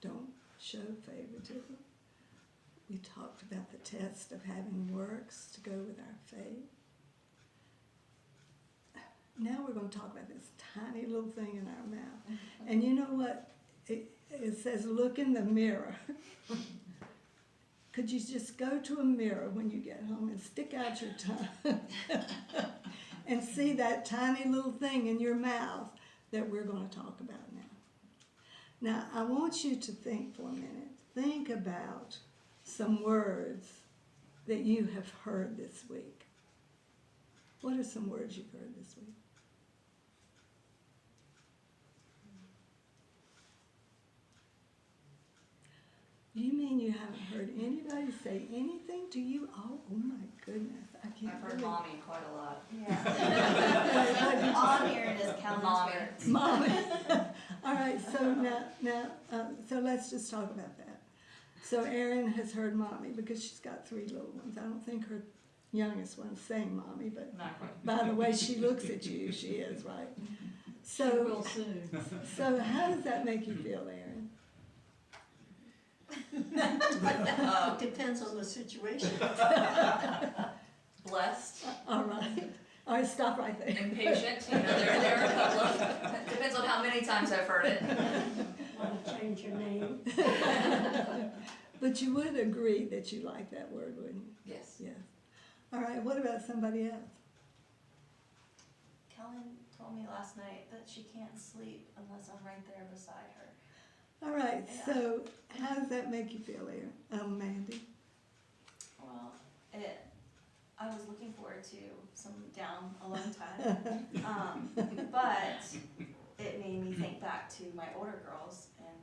don't show favoritism. We talked about the test of having works to go with our faith. Now we're going to talk about this tiny little thing in our mouth. And you know what? It says, look in the mirror. Could you just go to a mirror when you get home and stick out your tongue and see that tiny little thing in your mouth that we're going to talk about now? Now, I want you to think for a minute. Think about some words that you have heard this week. What are some words you've heard this week? You mean you haven't heard anybody say anything to you? Oh my goodness, I can't I've heard believe mommy quite a lot. Yeah. All I'm hearing is Calvin's words. Mommy. All right, so so let's just talk about that. So Erin has heard mommy because she's got 3 little ones. I don't think her youngest one's saying mommy, but Not quite. by the way she looks at you, she is, right? So, Real soon. so how does that make you feel, Erin? Depends on the situation. Blessed, All right. All right, stop right there. impatient, there are a couple of, depends on how many times I've heard it. Want to change your name? But you would agree that you like that word, wouldn't you? Yes. Yes. All right, what about somebody else? Kellen told me last night that she can't sleep unless I'm right there beside her. All right, Yeah. so how does that make you feel, Erin? Mandy? Well, I was looking forward to some down alone time. But it made me think back to my older girls and,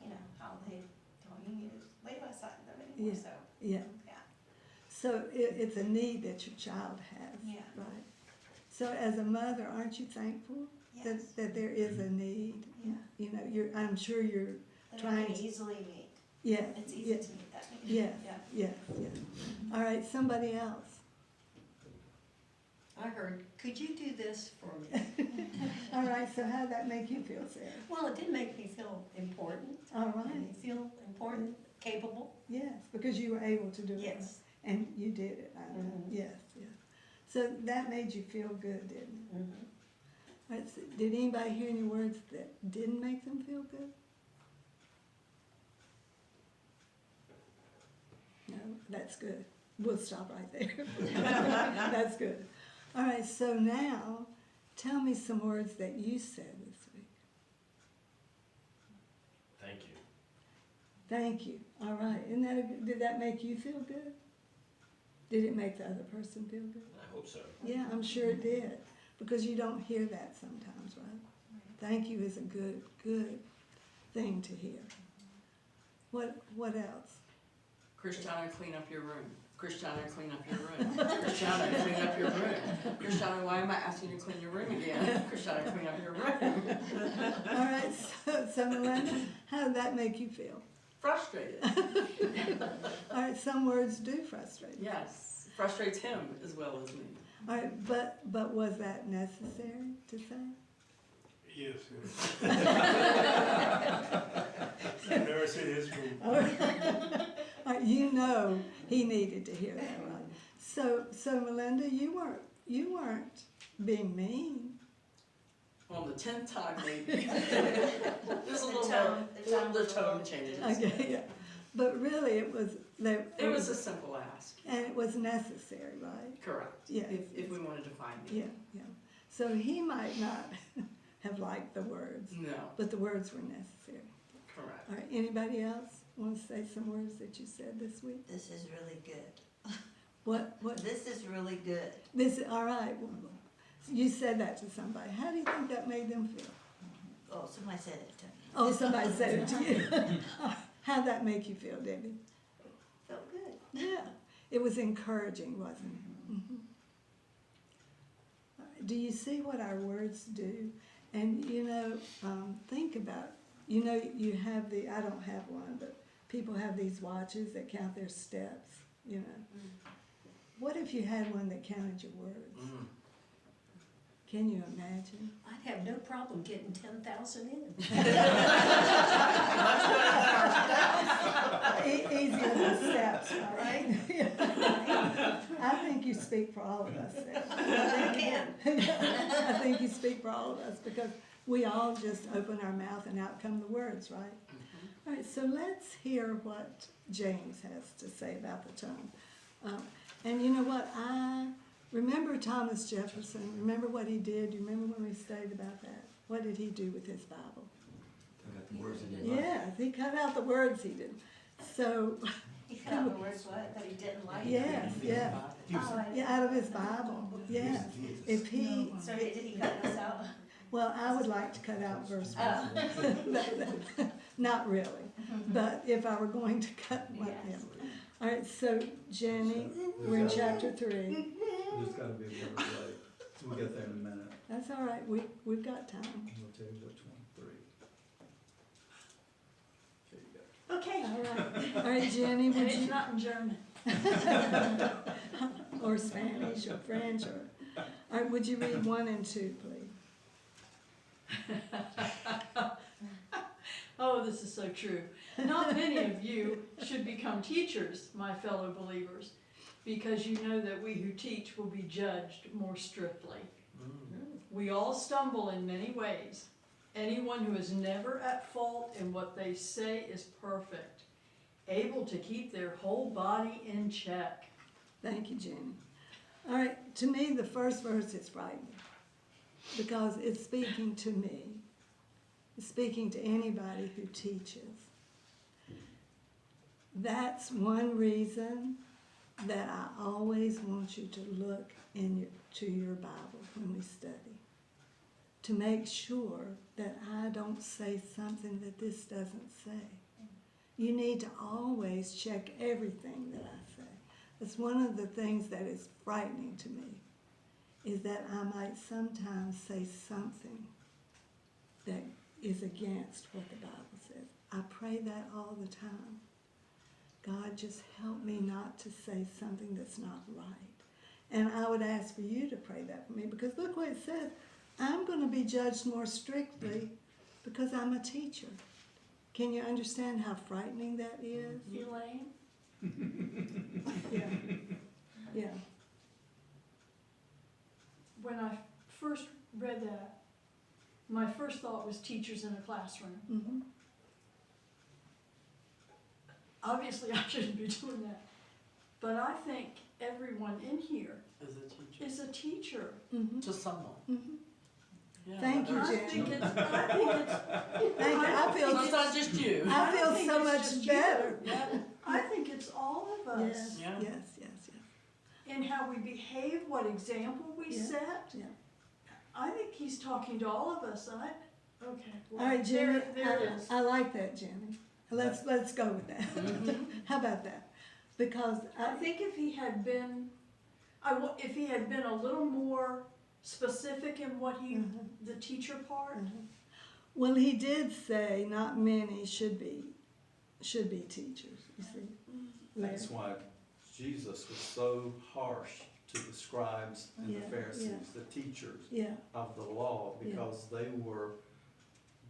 you know, how they don't need me to lay beside them anymore, Yeah. so, Yeah. yeah. So it's a need that your child has, Yeah. right? So as a mother, aren't you thankful Yes. that there is a need? Yeah. You know, I'm sure you're That I trying can to, easily meet. yeah. It's easy yeah, to meet that need. Yes, Yeah. yes, yes. All right, somebody else. I heard, could you do this for me? All right, so how did that make you feel, Sarah? Well, it did make me feel important. All Made me right, feel important, capable. yes, because you were able to do it. Yes. And you did it, I know. Mhm. Yes, yes. So that made you feel good, didn't it? Mhm. All right, so did anybody hear any words that didn't make them feel good? No, that's good. We'll stop right there. That's good. All right, so now tell me some words that you said this week. Thank you. Thank you. All right. Did that make you feel good? Did it make the other person feel good? I hope so. Yeah, I'm sure it did, because you don't hear that sometimes, right? Thank you is a good thing to hear. What else? Christiana, clean up your room. Christiana, clean up your room. Christiana, clean up your room. Christiana, why am I asking you to clean your room again? Christiana, clean up your room. All right, so Melinda, how did that make you feel? Frustrated. All right, some words do frustrate you. Yes, frustrates him as well as me. All right, but was that necessary to say? Yes. I've never seen his room. All right, you know he needed to hear that, right? So Melinda, you weren't being mean. On the 10th time, maybe. There's a little tone- more, the tone the was a tone little- changes. Okay, yeah. But really, it was a simple ask. and it was necessary, right? Correct. Yeah. If we wanted to find me. Yeah, yeah. So he might not have liked the words, No, but the words were necessary. correct. All right, anybody else want to say some words that you said this week? This is really good. What? This is really good. All right. Well, you said that to somebody. How do you think that made them feel? Oh, somebody said it to me. Oh, somebody said it to you. How'd that make you feel, Debbie? Felt good. Yeah, it was encouraging, wasn't it? Mhm. All right, do you see what our words do? And think about, you have I don't have one, but people have these watches that count their steps, What if you had one that counted your words? Mm. Can you imagine? I'd have no problem getting 10,000 in. Much better than speak for all of us. Sarah. They can. I think you speak for all of us because we all just open our mouth and out come the words, right? All right, so let's hear what James has to say about the tongue. And you know what? I remember Thomas Jefferson. Remember what he did? You remember when we studied about that? What did he do with his Bible? I got the words in your life. Yes, he cut out the words he did. So, He cut out the words what, that he didn't like? yes, yeah. Oh, I Yeah, out of his Bible, yes. If he, So did he cut this out? well, I would like to cut out verse 1. Not really, but if I were going to cut one, yeah. Yes. All right, so Jenny, we're in chapter 3. There's gotta be a word late. We'll get there in a minute. That's all right, we've got time. We'll tell you which one, 3. There you go. Okay. All right, Jenny, And would it's you, not in German. or Spanish or French or, all right, would you read 1 and 2, please? Oh, this is so true. Not many of you should become teachers, my fellow believers, because you know that we who teach will be judged more strictly. We all stumble in many ways. Anyone who is never at fault in what they say is perfect, able to keep their whole body in check. Thank you, Jenny. All right, to me, the first verse is frightening because it's speaking to me. It's speaking to anybody who teaches. That's one reason that I always want you to look to your Bible when we study, to make sure that I don't say something that this doesn't say. You need to always check everything that I say. It's one of the things that is frightening to me, is that I might sometimes say something that is against what the Bible says. I pray that all the time. God, just help me not to say something that's not right. And I would ask for you to pray that for me, because look what it says. I'm going to be judged more strictly because I'm a teacher. Can you understand how frightening that is? Elaine, Yeah. Yeah. when I first read that, my first thought was teachers in a classroom. Mm-hmm. Obviously, I shouldn't be doing that. But I think everyone in here As a teacher. is a teacher. Mm-hmm. To someone. Mm-hmm. Yeah, Thank you, that's- I think Jenny. it's, Thank you. I So feel, it's not just you. I feel think so it's much just better. I think it's all of us. Yes, Yeah. yes, yes, yes. In how we behave, what example we Yeah. set. Yeah. I think he's talking to all of us. Okay. Well, All right, Jenny, there it is. I like that, Jenny. Let's go with that. How about that? Because I think if he had been, if he had been a little more specific in what he, the teacher part. well, he did say not many should be teachers. You see, That's why Jesus was so harsh to the scribes and Yeah, the Pharisees, yeah. the teachers yeah, of the law, Yeah. because they were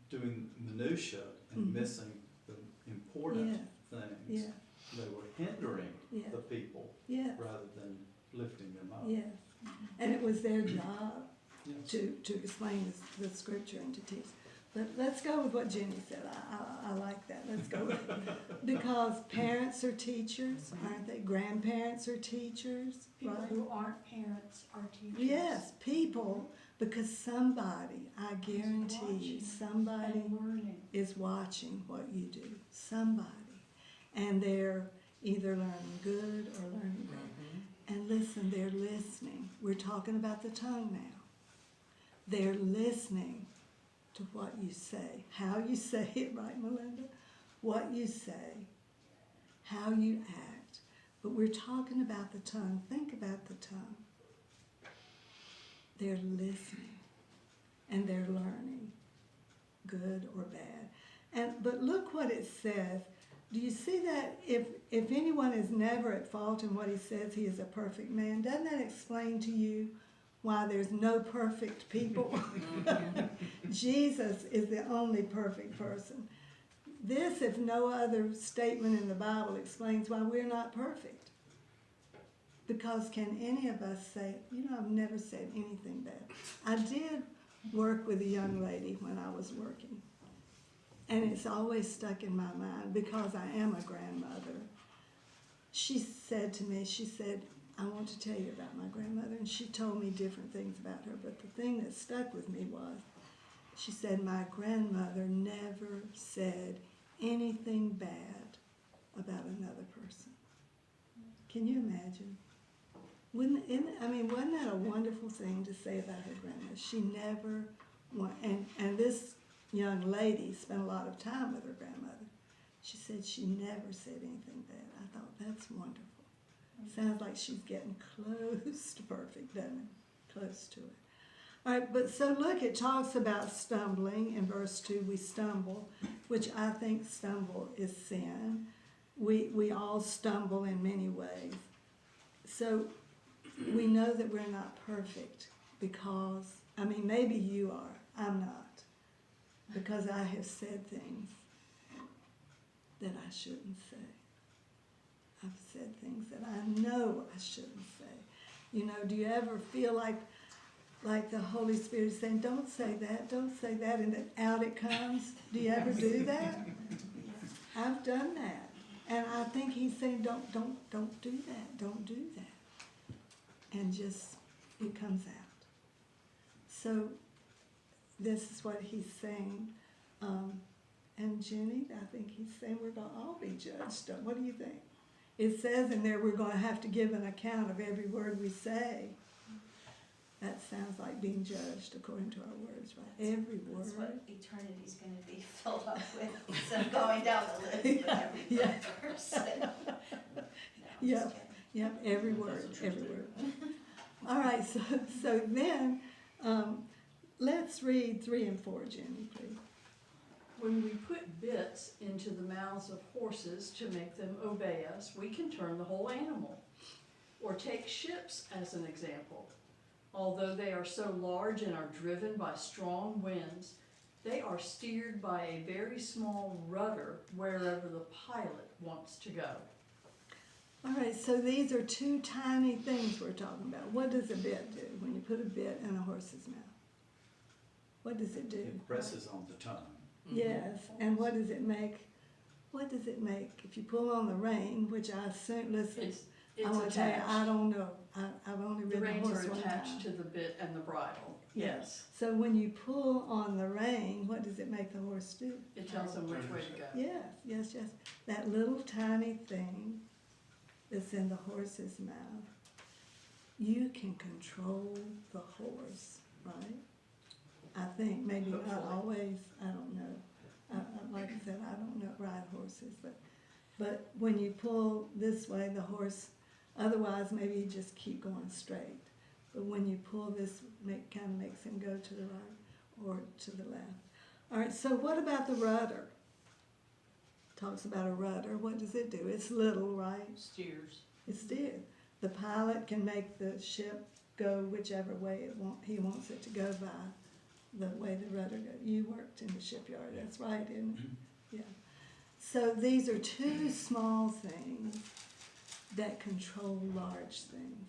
doing minutia and Mhm. missing the important yeah, things. They were hindering yeah, the people yeah, rather than lifting them up. yeah. And it was their job Yes. to explain the scripture and to teach. But let's go with what Jenny said. I like that. Let's go with it. Because parents are teachers, aren't they? Grandparents are teachers, People right? who aren't parents are teachers. Yes, people, because somebody, I guarantee you, watching. somebody And learning. is watching what you do. Somebody. And they're either learning good or learning bad. And listen, they're listening. We're talking about the tongue now. They're listening to what you say, how you say it, right, Melinda? What you say, how you act. But we're talking about the tongue. Think about the tongue. They're listening and they're learning, good or bad. But look what it says. Do you see that if anyone is never at fault in what he says, he is a perfect man? Doesn't that explain to you why there's no perfect people? Jesus is the only perfect person. This, if no other statement in the Bible, explains why we're not perfect. Because can any of us say, I've never said anything bad. I did work with a young lady when I was working. And it's always stuck in my mind because I am a grandmother. She said to me, I want to tell you about my grandmother. And she told me different things about her. But the thing that stuck with me was, she said, my grandmother never said anything bad about another person. Can you imagine? Wasn't that a wonderful thing to say about her grandmother? She never, and this young lady spent a lot of time with her grandmother. She said she never said anything bad. I thought, that's wonderful. Sounds like she's getting close to perfect, doesn't it? Close to it. All right, but so look, it talks about stumbling. In verse 2, we stumble, which I think stumble is sin. We all stumble in many ways. So we know that we're not perfect because, maybe you are, I'm not. Because I have said things that I shouldn't say. I've said things that I know I shouldn't say. Do you ever feel like the Holy Spirit is saying, don't say that, and then out it comes? Do you ever do that? I've done that. And I think he's saying, don't do that, don't do that. And just, it comes out. So this is what he's saying. And Jenny, I think he's saying we're going to all be judged. What do you think? It says in there we're going to have to give an account of every word we say. That sounds like being judged according to our words, right? Every word. That's what eternity's gonna be filled up with, instead of going down the list with every Yeah. person. No, I'm Yeah. just kidding. Yep, every word, every word. All right, so then, let's read 3 and 4, Jenny, please. When we put bits into the mouths of horses to make them obey us, we can turn the whole animal. Or take ships as an example. Although they are so large and are driven by strong winds, they are steered by a very small rudder wherever the pilot wants to go. All right, so these are 2 tiny things we're talking about. What does a bit do when you put a bit in a horse's mouth? What does it do? It presses on the tongue. Yes, and what does it make? What does it make? If you pull on the rein, which I assume, listen, I want to tell you, I attached. don't know. I've only The ridden a reins horse are one attached to time. the bit and the bridle. Yeah. Yes. So when you pull on the rein, what does it make the horse do? It tells them which way to go. Yes. That little tiny thing that's in the horse's mouth, you can control the horse, right? I think, maybe not Hopefully. always, I don't know. Like I said, I don't know, ride horses, but when you pull this way, the horse, otherwise maybe you just keep going straight. But when you pull this, kind of makes him go to the right or to the left. All right, so what about the rudder? Talks about a rudder. What does it do? It's little, right? Steers. It's steered. The pilot can make the ship go whichever way he wants it to go by, the way the rudder goes. You worked in the shipyard, that's right, isn't it? Yeah. So these are 2 small things that control large things.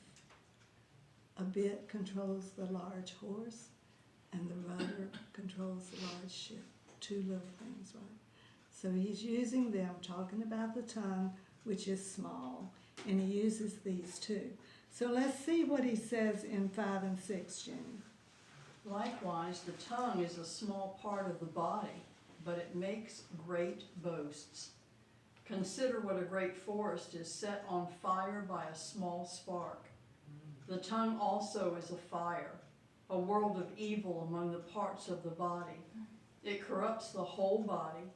A bit controls the large horse, and the rudder controls the large ship. 2 little things, right? So he's using them, talking about the tongue, which is small, and he uses these 2. So let's see what he says in 5 and 6, Jenny. Likewise, the tongue is a small part of the body, but it makes great boasts. Consider what a great forest is set on fire by a small spark. The tongue also is a fire, a world of evil among the parts of the body. It corrupts the whole body,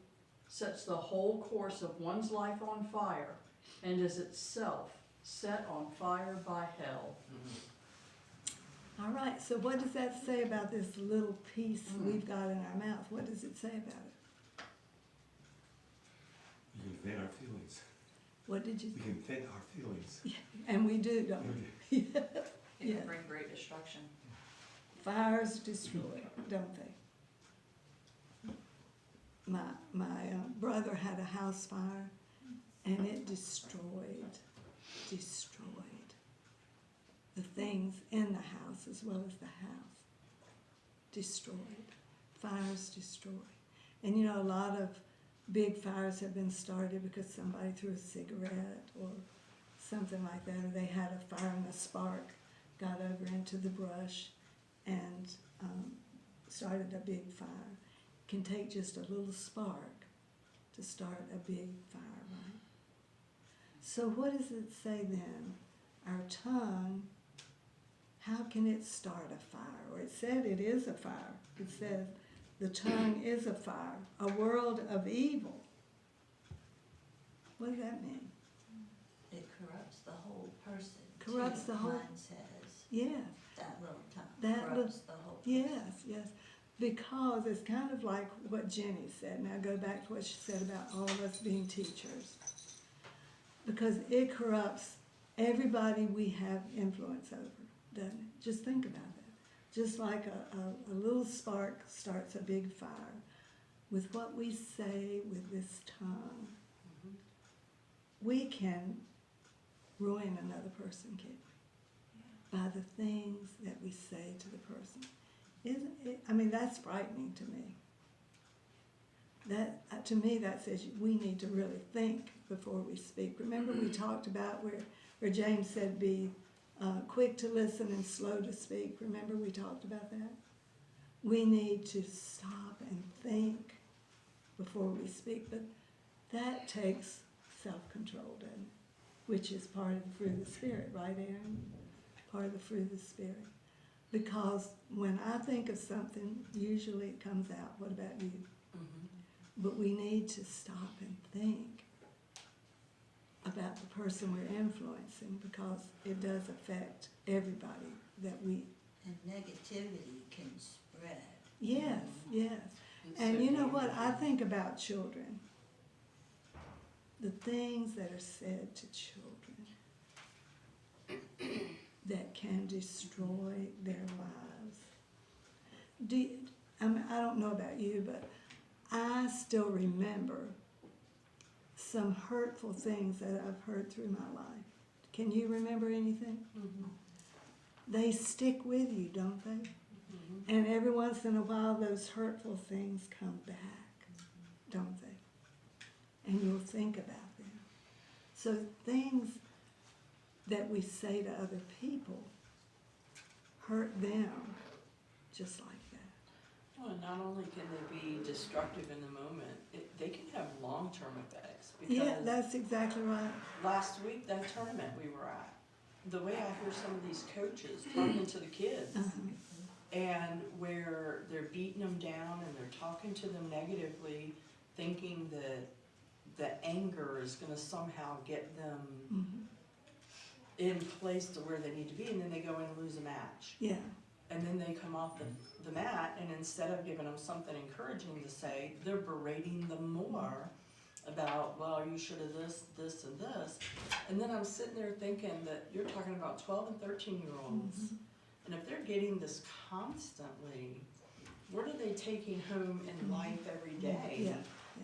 sets the whole course of one's life on fire, and is itself set on fire by hell. All right, so what does that say about this little piece we've got in our mouth? What does it say about it? We can vent our feelings. What did you We can vent our feelings. And we do, don't we? It Yeah. can bring great destruction. Fires destroy, don't they? My brother had a house fire, and it destroyed the things in the house as well as the house. Destroyed. Fires destroy. And you know, a lot of big fires have been started because somebody threw a cigarette or something like that, or they had a fire and a spark got over into the brush and started a big fire. It can take just a little spark to start a big fire, right? So what does it say then? Our tongue, how can it start a fire? Or it said it is a fire. It says the tongue is a fire, a world of evil. What does that mean? It corrupts the whole person. Corrupts too. the whole- Mine says, Yes, that little tongue That corrupts the whole person. yes. Because it's kind of like what Jenny said. Now go back to what she said about all of us being teachers. Because it corrupts everybody we have influence over, doesn't it? Just think about that. Just like a little spark starts a big fire. With what we say with this tongue, we can ruin another person, can't we? By the things that we say to the person. Isn't it? I mean, that's frightening to me. That to me, that says we need to really think before we speak. Remember, we talked about where James said, "Be quick to listen and slow to speak." Remember, we talked about that. We need to stop and think before we speak, but that takes self-control, doesn't it? Which is part of the fruit of the Spirit, right, Aaron? Part of the fruit of the Spirit. Because when I think of something, usually it comes out. What about you? But we need to stop and think about the person we're influencing, because it does affect everybody that we... And negativity can spread. Yes. And you know what? I think about children. The things that are said to children that can destroy their lives. I don't know about you, but I still remember some hurtful things that I've heard through my life. Can you remember anything? They stick with you, don't they? And every once in a while, those hurtful things come back, don't they? And you'll think about them. So things that we say to other people hurt them just like that. Well, not only can they be destructive in the moment, they can have long-term effects. Yeah, Because that's exactly right. last week, that tournament we were at, the way I hear some of these coaches talking to the kids, and where they're beating them down and they're talking to them negatively, thinking that the anger is gonna somehow get them in place to where they need to be, and then they go in and lose a match. Yeah, And then they come off the mat, and instead of giving them something encouraging to say, they're berating them more about, well, you should have this, and this. And then I'm sitting there thinking that you're talking about 12 and 13-year-olds. And if they're getting this constantly, what are they taking home in life every day? yeah.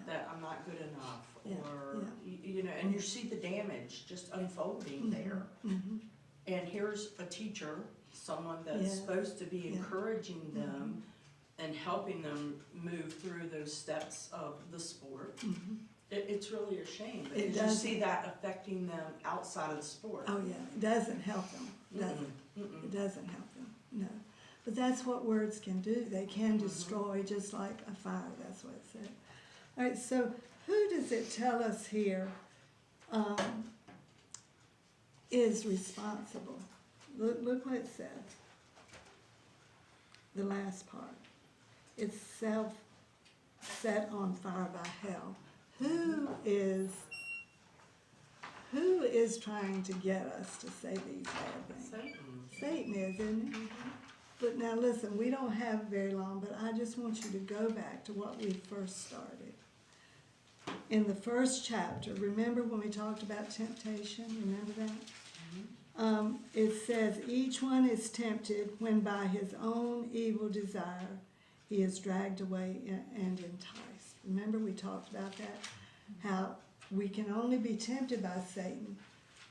That I'm not good enough, Yeah, or, yeah. you know, and you see the damage just unfolding there. And here's a teacher, someone that's Yeah. supposed to be Yeah. encouraging them and helping them move through those steps of the sport. It's really a shame, It because you does. see that affecting them outside of the sport. Oh, yeah, it doesn't help them, does it? It doesn't help them, no. But that's what words can do. They can destroy just like a fire, that's what it said. All right, so who does it tell us here is responsible? Look what it says. The last part. It's self set on fire by hell. Who is trying to get us to say these bad things? Satan. Satan is, isn't it? But now listen, we don't have very long, but I just want you to go back to what we first started. In the first chapter, remember when we talked about temptation? Remember that? It says, each one is tempted when by his own evil desire he is dragged away and enticed. Remember we talked about that? How we can only be tempted by Satan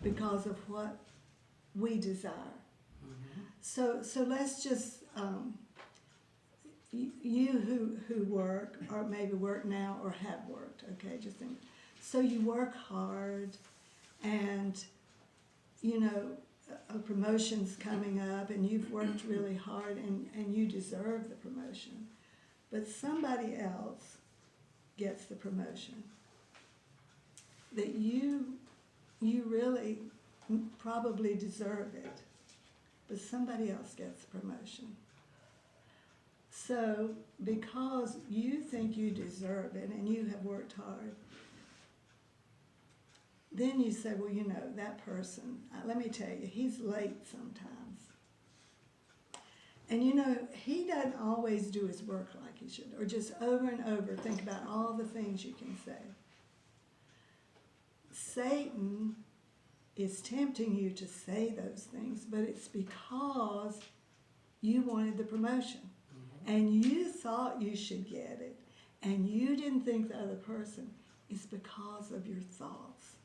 because of what we desire. So let's just, you who work, or maybe work now or have worked, okay, just think. So you work hard and, you know, a promotion's coming up and you've worked really hard and you deserve the promotion. But somebody else gets the promotion that you really probably deserve it, but somebody else gets the promotion. So because you think you deserve it and you have worked hard, then you say, well, you know, that person, let me tell you, he's late sometimes. And you know, he doesn't always do his work like he should, or just over and over think about all the things you can say. Satan is tempting you to say those things, but it's because you wanted the promotion. And you thought you should get it, and you didn't think the other person. It's because of your thoughts,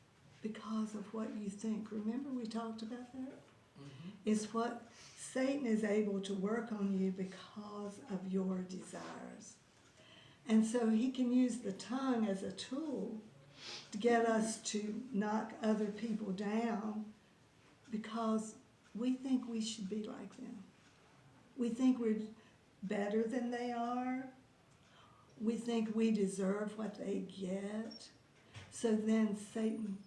because of what you think. Remember we talked about that? It's what Satan is able to work on you because of your desires. And so he can use the tongue as a tool to get us to knock other people down because we think we should be like them. We think we're better than they are. We think we deserve what they get. So then Satan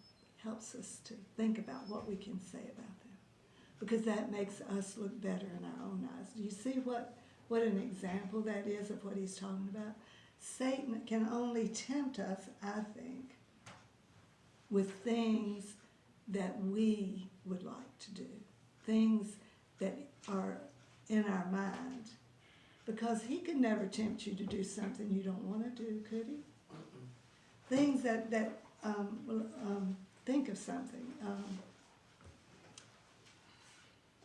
helps us to think about what we can say about them, because that makes us look better in our own eyes. Do you see what an example that is of what he's talking about? Satan can only tempt us, I think, with things that we would like to do, things that are in our mind. Because he could never tempt you to do something you don't want to do, could he? Things that think of something.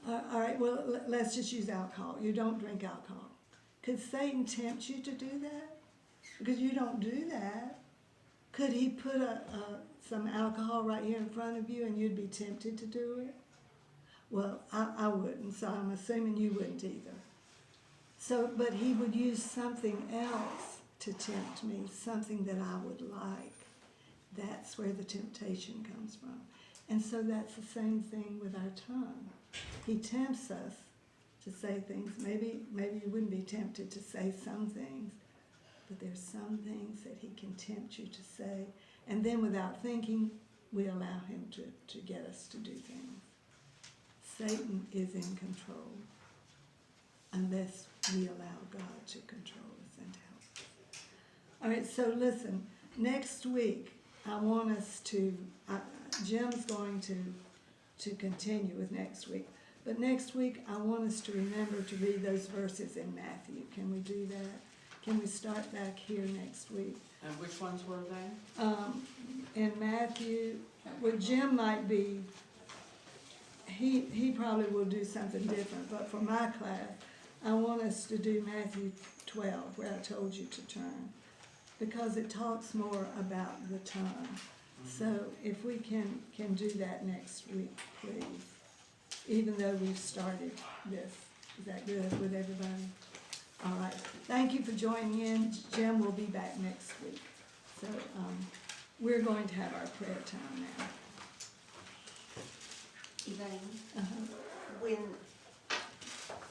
All right, well, let's just use alcohol. You don't drink alcohol. Could Satan tempt you to do that? Because you don't do that. Could he put some alcohol right here in front of you and you'd be tempted to do it? Well, I wouldn't, so I'm assuming you wouldn't either. So, but he would use something else to tempt me, something that I would like. That's where the temptation comes from. And so that's the same thing with our tongue. He tempts us to say things. Maybe you wouldn't be tempted to say some things, but there's some things that he can tempt you to say. And then without thinking, we allow him to get us to do things. Satan is in control unless we allow God to control us and to help us. All right, so listen, next week I want us to, Jim's going to continue with next week, but next week I want us to remember to read those verses in Matthew. Can we do that? Can we start back here next week? And which ones were they? In Matthew, well, Jim might be, he probably will do something different, but for my class, I want us to do Matthew 12, where I told you to turn, because it talks more about the tongue. So if we can do that next week, please, even though we've started this. Is that good with everybody? All right. Thank you for joining in. Jim will be back next week. So we're going to have our prayer time now. Elaine, when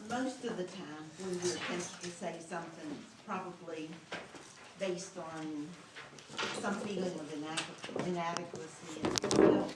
most of the time when we're tempted to say something probably based on some feeling of inadequacy, and we don't